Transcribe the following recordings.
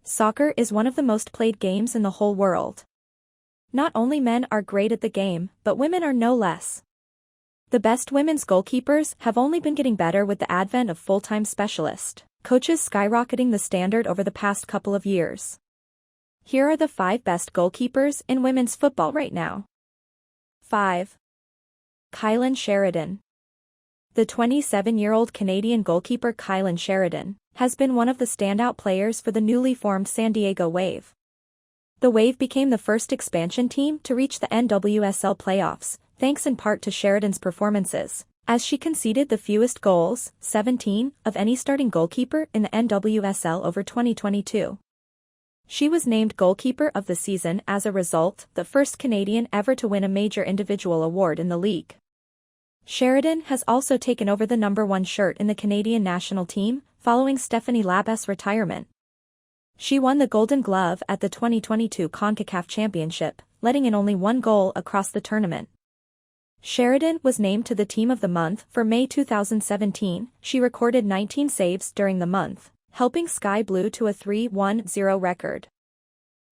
Soccer is one of the most played games in the whole world. Not only men are great at the game, but women are no less. The best women's goalkeepers have only been getting better with the advent of full-time specialist coaches skyrocketing the standard over the past couple of years. Here are the 5 best goalkeepers in women's football right now. 5. Kailen Sheridan. The 27-year-old Canadian goalkeeper Kailen Sheridan has been one of the standout players for the newly formed San Diego Wave. The Wave became the first expansion team to reach the NWSL playoffs, thanks in part to Sheridan's performances, as she conceded the fewest goals, 17, of any starting goalkeeper in the NWSL over 2022. She was named Goalkeeper of the Season as a result, the first Canadian ever to win a major individual award in the league. Sheridan has also taken over the number 1 shirt in the Canadian national team, following Stephanie Labesse's retirement. She won the Golden Glove at the 2022 CONCACAF Championship, letting in only 1 goal across the tournament. Sheridan was named to the Team of the Month for May 2017. She recorded 19 saves during the month, helping Sky Blue to a 3-1-0 record.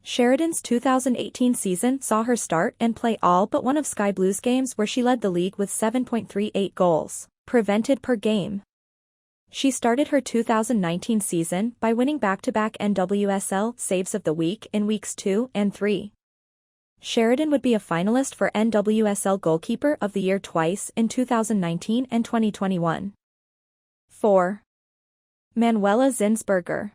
Sheridan's 2018 season saw her start and play all but one of Sky Blue's games, where she led the league with 7.38 goals prevented per game. She started her 2019 season by winning back-to-back NWSL Saves of the Week in weeks 2 and 3. Sheridan would be a finalist for NWSL Goalkeeper of the Year twice in 2019 and 2021. 4. Manuela Zinsberger.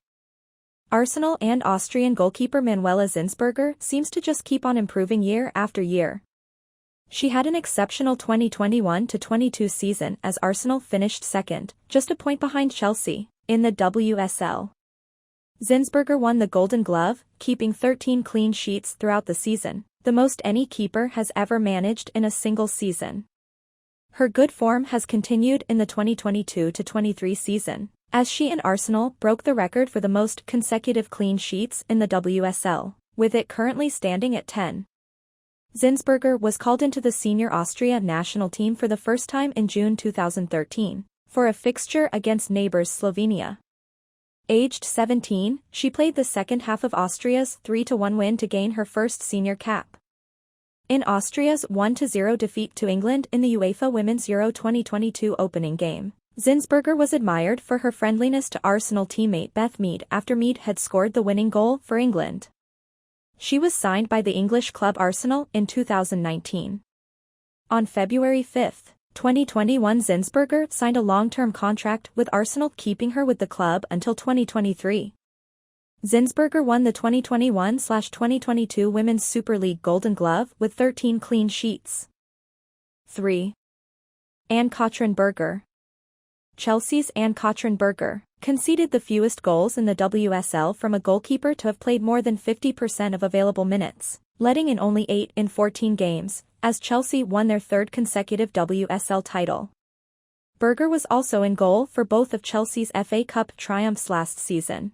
Arsenal and Austrian goalkeeper Manuela Zinsberger seems to just keep on improving year after year. She had an exceptional 2021-22 season as Arsenal finished second, just a point behind Chelsea, in the WSL. Zinsberger won the Golden Glove, keeping 13 clean sheets throughout the season, the most any keeper has ever managed in a single season. Her good form has continued in the 2022-23 season, as she and Arsenal broke the record for the most consecutive clean sheets in the WSL, with it currently standing at 10. Zinsberger was called into the senior Austria national team for the first time in June 2013, for a fixture against neighbors Slovenia. Aged 17, she played the second half of Austria's 3-1 win to gain her first senior cap. In Austria's 1-0 defeat to England in the UEFA Women's Euro 2022 opening game, Zinsberger was admired for her friendliness to Arsenal teammate Beth Mead after Mead had scored the winning goal for England. She was signed by the English club Arsenal in 2019. On February 5, 2021, Zinsberger signed a long-term contract with Arsenal, keeping her with the club until 2023. Zinsberger won the 2021-2022 Women's Super League Golden Glove with 13 clean sheets. 3. Ann-Katrin Berger. Chelsea's Ann-Katrin Berger conceded the fewest goals in the WSL from a goalkeeper to have played more than 50% of available minutes, letting in only 8 in 14 games, as Chelsea won their 3rd consecutive WSL title. Berger was also in goal for both of Chelsea's FA Cup triumphs last season.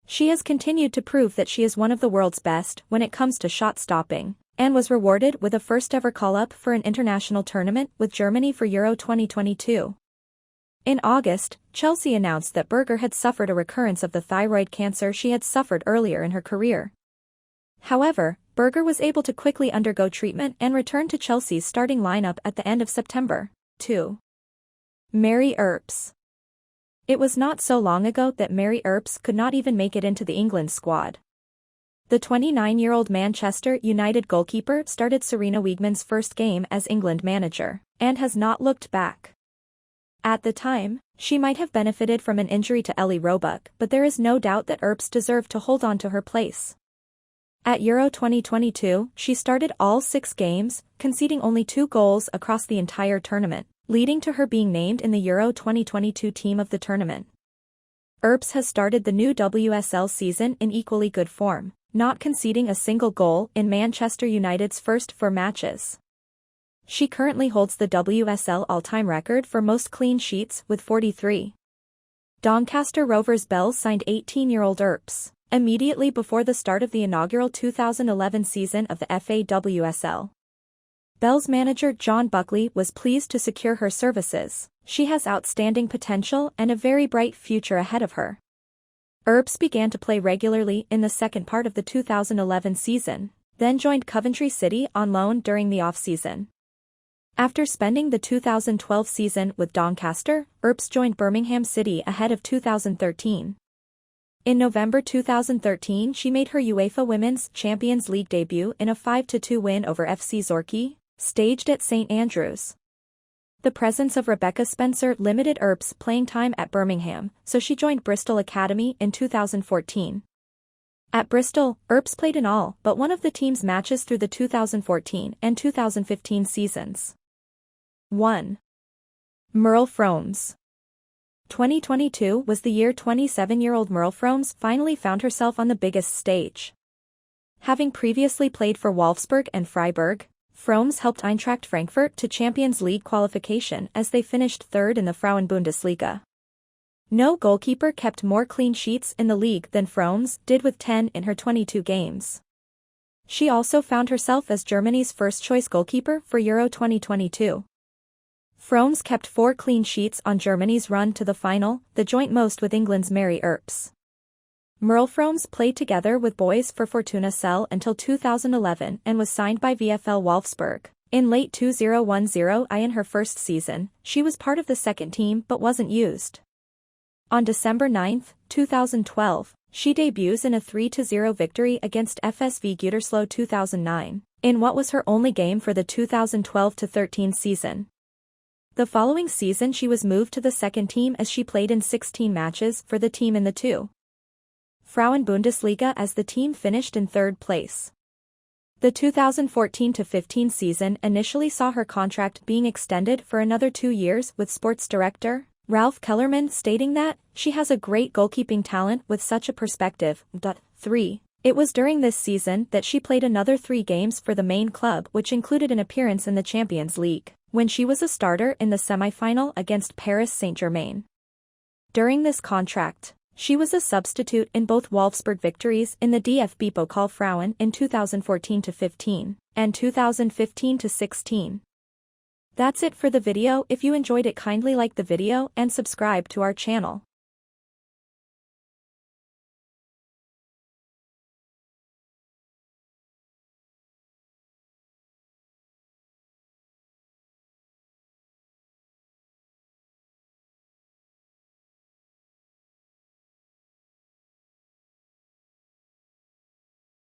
She has continued to prove that she is one of the world's best when it comes to shot stopping, and was rewarded with a first-ever call-up for an international tournament with Germany for Euro 2022. In August, Chelsea announced that Berger had suffered a recurrence of the thyroid cancer she had suffered earlier in her career. However, Berger was able to quickly undergo treatment and return to Chelsea's starting lineup at the end of September. 2. Mary Earps. It was not so long ago that Mary Earps could not even make it into the England squad. The 29-year-old Manchester United goalkeeper started Serena Wiegman's first game as England manager, and has not looked back. At the time, she might have benefited from an injury to Ellie Roebuck, but there is no doubt that Earps deserved to hold on to her place. At Euro 2022, she started all 6 games, conceding only 2 goals across the entire tournament, leading to her being named in the Euro 2022 team of the tournament. Earps has started the new WSL season in equally good form, not conceding a single goal in Manchester United's first 4 matches. She currently holds the WSL all-time record for most clean sheets with 43. Doncaster Rovers Bells signed 18-year-old Earps immediately before the start of the inaugural 2011 season of the FAWSL. Bells manager John Buckley was pleased to secure her services. She has outstanding potential and a very bright future ahead of her. Earps began to play regularly in the second part of the 2011 season, then joined Coventry City on loan during the off-season. After spending the 2012 season with Doncaster, Earps joined Birmingham City ahead of 2013. In November 2013 she made her UEFA Women's Champions League debut in a 5-2 win over FC Zorki, staged at St Andrews. The presence of Rebecca Spencer limited Earps' playing time at Birmingham, so she joined Bristol Academy in 2014. At Bristol, Earps played in all but one of the team's matches through the 2014 and 2015 seasons. 1. Merle Frohms. 2022 was the year 27-year-old Merle Frohms finally found herself on the biggest stage. Having previously played for Wolfsburg and Freiburg, Frohms helped Eintracht Frankfurt to Champions League qualification as they finished third in the Frauen-Bundesliga. No goalkeeper kept more clean sheets in the league than Frohms did with 10 in her 22 games. She also found herself as Germany's first-choice goalkeeper for Euro 2022. Frohms kept 4 clean sheets on Germany's run to the final, the joint most with England's Mary Earps. Merle Frohms played together with boys for Fortuna Cell until 2011 and was signed by VfL Wolfsburg. In late 2010 in her first season, she was part of the second team but wasn't used. On December 9, 2012, she debuts in a 3-0 victory against FSV Gütersloh 2009, in what was her only game for the 2012-13 season. The following season she was moved to the second team as she played in 16 matches for the team in the 2. Frauen-Bundesliga as the team finished in third place. The 2014-15 season initially saw her contract being extended for another 2 years with sports director Ralph Kellerman stating that she has a great goalkeeping talent with such a perspective. 3. It was during this season that she played another 3 games for the main club, which included an appearance in the Champions League, when she was a starter in the semi-final against Paris Saint-Germain. During this contract, she was a substitute in both Wolfsburg victories in the DFB Pokal Frauen in 2014-15 and 2015-16. That's it for the video. If you enjoyed it, kindly like the video and subscribe to our channel.